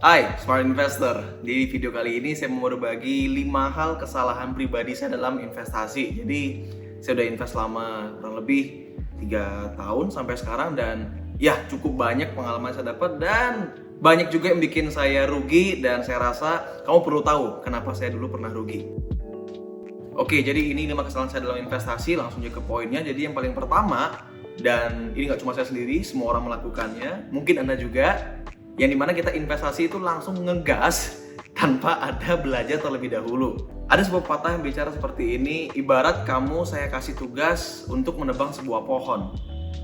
Hai Smart Investor, di video kali ini saya mau berbagi 5 hal kesalahan pribadi saya dalam investasi. Jadi saya udah invest selama kurang lebih 3 tahun sampai sekarang dan ya cukup banyak pengalaman saya dapat dan banyak juga yang bikin saya rugi dan saya rasa kamu perlu tahu kenapa saya dulu pernah rugi. Oke, jadi ini 5 kesalahan saya dalam investasi, langsung aja ke poinnya. Jadi yang paling pertama, dan ini nggak cuma saya sendiri, semua orang melakukannya, mungkin Anda juga, yang dimana kita investasi itu langsung ngegas tanpa ada belajar terlebih dahulu. Ada sebuah patah yang bicara seperti ini, ibarat kamu saya kasih tugas untuk menebang sebuah pohon,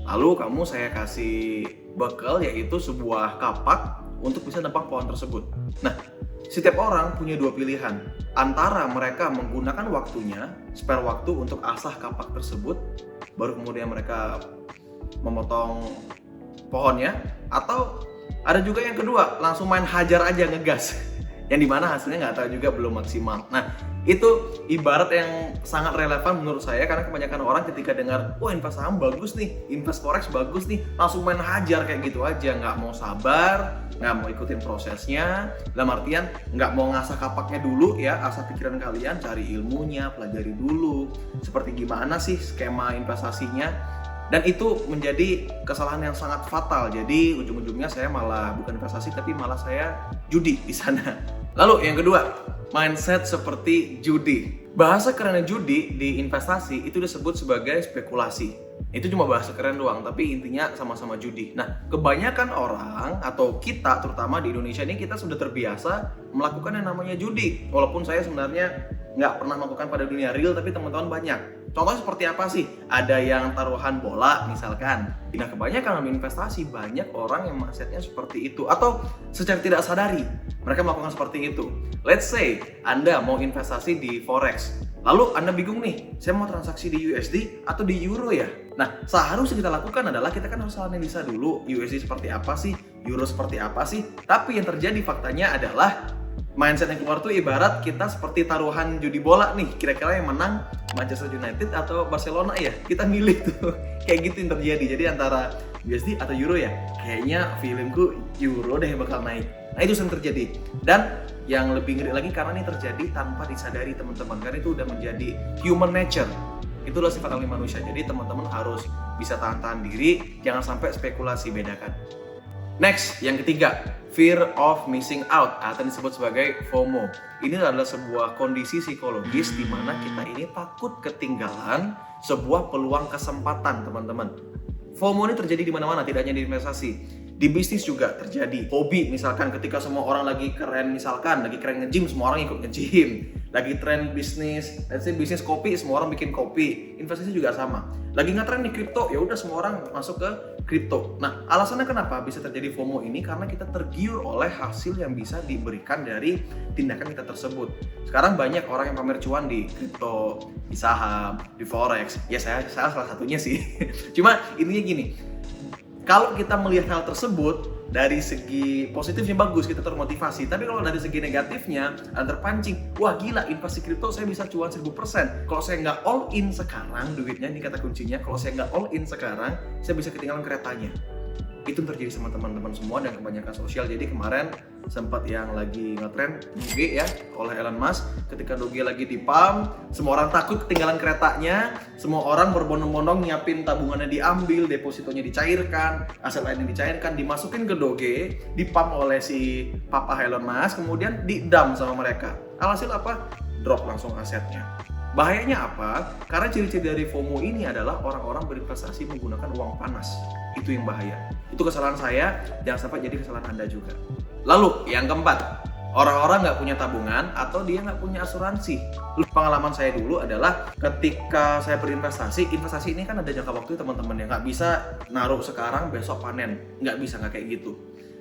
lalu kamu saya kasih bekal yaitu sebuah kapak untuk bisa nebang pohon tersebut. Nah, setiap orang punya dua pilihan, antara mereka menggunakan waktunya, spare waktu untuk asah kapak tersebut, baru kemudian mereka memotong pohonnya, atau ada juga yang kedua, langsung main hajar aja ngegas, yang dimana hasilnya nggak tahu juga, belum maksimal. Nah, itu ibarat yang sangat relevan menurut saya, karena kebanyakan orang ketika dengar, wah invest saham bagus nih, invest forex bagus nih, langsung main hajar kayak gitu aja, nggak mau sabar, nggak mau ikutin prosesnya, dalam artian nggak mau ngasah kapaknya dulu ya, asah pikiran kalian, cari ilmunya, pelajari dulu, seperti gimana sih skema investasinya. Dan itu menjadi kesalahan yang sangat fatal. Jadi ujung-ujungnya saya malah bukan investasi tapi malah saya judi di sana. Lalu yang kedua, mindset seperti judi. Bahasa kerennya judi di investasi itu disebut sebagai spekulasi. Itu cuma bahasa keren doang, tapi intinya sama-sama judi. Nah, kebanyakan orang atau kita terutama di Indonesia ini kita sudah terbiasa melakukan yang namanya judi. Walaupun saya sebenarnya nggak pernah melakukan pada dunia real, tapi teman-teman banyak. Contohnya seperti apa sih? Ada yang taruhan bola misalkan. Nah, kebanyakan dalam investasi banyak orang yang mindsetnya seperti itu, atau secara tidak sadari mereka melakukan seperti itu. Let's say Anda mau investasi di forex, lalu Anda bingung nih, saya mau transaksi di USD atau di euro ya? Nah, seharusnya kita lakukan adalah kita kan harus analisa dulu USD seperti apa sih, euro seperti apa sih. Tapi yang terjadi faktanya adalah mindset yang keluar tuh ibarat kita seperti taruhan judi bola nih, kira-kira yang menang Manchester United atau Barcelona ya, kita milih tuh. Kayak gitu yang terjadi. Jadi antara USD atau euro ya, kayaknya feelingku euro deh bakal naik. Nah, itu sering terjadi. Dan yang lebih ngeri lagi karena ini terjadi tanpa disadari teman-teman, karena itu udah menjadi human nature. Itulah sifat alami manusia. Jadi teman-teman harus bisa tahan-tahan diri, jangan sampai spekulasi, bedakan. Next, yang ketiga, fear of missing out atau disebut sebagai FOMO. Ini adalah sebuah kondisi psikologis di mana kita ini takut ketinggalan sebuah peluang kesempatan, teman-teman. FOMO ini terjadi di mana-mana, tidak hanya di investasi. Di bisnis juga terjadi. Hobi misalkan, ketika semua orang lagi keren, misalkan lagi keren nge-gym, semua orang ikut nge-gym. Lagi tren bisnis, let's say bisnis kopi, semua orang bikin kopi. Investasi juga sama. Lagi ngetren di kripto, ya udah semua orang masuk ke kripto. Nah, alasannya kenapa bisa terjadi FOMO ini? Karena kita tergiur oleh hasil yang bisa diberikan dari tindakan kita tersebut. Sekarang banyak orang yang pamer cuan di kripto, di saham, di forex. Ya saya salah satunya sih. Cuma intinya gini, kalau kita melihat hal tersebut dari segi positifnya bagus, kita termotivasi. Tapi kalau dari segi negatifnya, ada terpancing. Wah gila, investasi kripto saya bisa cuan 1000%. Kalau saya nggak all in sekarang, duitnya ini kata kuncinya. Kalau saya nggak all in sekarang, saya bisa ketinggalan keretanya. Itu terjadi sama teman-teman semua dan kebanyakan sosial. Jadi kemarin sempat yang lagi ngetren Doge ya oleh Elon Musk. Ketika Doge lagi di pump, semua orang takut ketinggalan keretanya. Semua orang berbondong-bondong nyiapin tabungannya, diambil, depositonya dicairkan, aset lainnya dicairkan, dimasukin ke Doge, di pump oleh si papa Elon Musk, kemudian di-dump sama mereka. Alhasil apa? Drop langsung asetnya. Bahayanya apa? Karena ciri-ciri dari FOMO ini adalah orang-orang berinvestasi menggunakan uang panas. Itu yang bahaya. Itu kesalahan saya, jangan sampai jadi kesalahan Anda juga. Lalu yang keempat, orang-orang nggak punya tabungan atau dia nggak punya asuransi. Pengalaman saya dulu adalah ketika saya berinvestasi, investasi ini kan ada jangka waktu teman-teman ya, nggak bisa naruh sekarang besok panen, nggak bisa, nggak kayak gitu.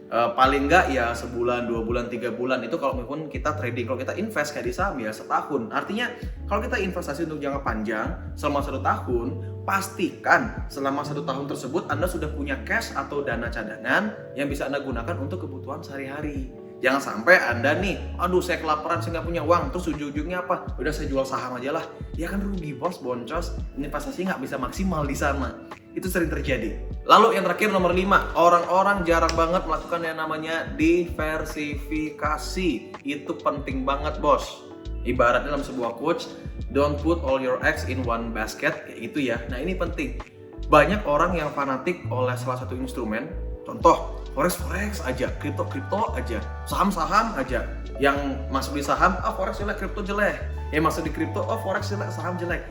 Paling nggak ya sebulan, 2 bulan, 3 bulan itu kalau pun kita trading. Kalau kita invest kayak di saham ya setahun. Artinya kalau kita investasi untuk jangka panjang selama 1 tahun, pastikan selama 1 tahun tersebut Anda sudah punya cash atau dana cadangan yang bisa Anda gunakan untuk kebutuhan sehari-hari. Jangan sampai Anda nih, aduh saya kelaparan, saya nggak punya uang, terus ujung-ujungnya apa? Udah saya jual saham aja lah. Ya kan rugi bos, boncos, investasi nggak bisa maksimal di sana. itu sering terjadi. Lalu yang terakhir nomor 5, orang-orang jarang banget melakukan yang namanya diversifikasi. Itu penting banget bos. Ibarat dalam sebuah quotes, don't put all your eggs in one basket, kayak gitu ya. Nah ini penting. Banyak orang yang fanatik oleh salah satu instrumen, contoh forex aja, kripto aja, saham aja. Yang masuk di saham, forex jelek, kripto jelek. Yang masuk di kripto, forex jelek, saham jelek.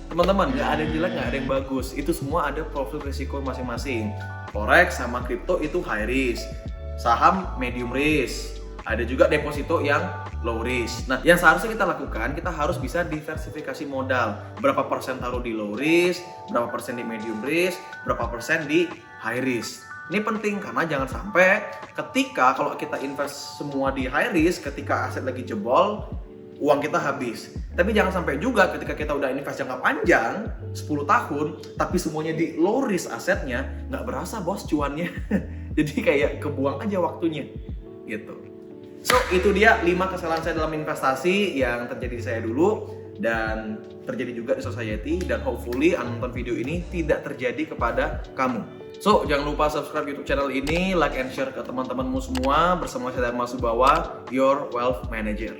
Teman-teman, nggak ada yang jelek, nggak ada yang bagus. Itu semua ada profil risiko masing-masing. Forex sama kripto itu high risk, saham medium risk. Ada juga deposito yang low risk. Nah, yang seharusnya kita lakukan, kita harus bisa diversifikasi modal. Berapa persen taruh di low risk, berapa persen di medium risk, berapa persen di high risk. Ini penting karena jangan sampai ketika kalau kita invest semua di high risk, ketika aset lagi jebol, uang kita habis. Tapi jangan sampai juga ketika kita udah invest jangka panjang, 10 tahun, tapi semuanya di low risk asetnya, nggak berasa bos cuannya. Jadi kayak kebuang aja waktunya gitu. So, itu dia 5 kesalahan saya dalam investasi yang terjadi di saya dulu dan terjadi juga di society, dan hopefully nonton video ini tidak terjadi kepada kamu. So, jangan lupa subscribe YouTube channel ini, like and share ke teman-temanmu semua. Bersama saya Dharma Subawa, your wealth manager.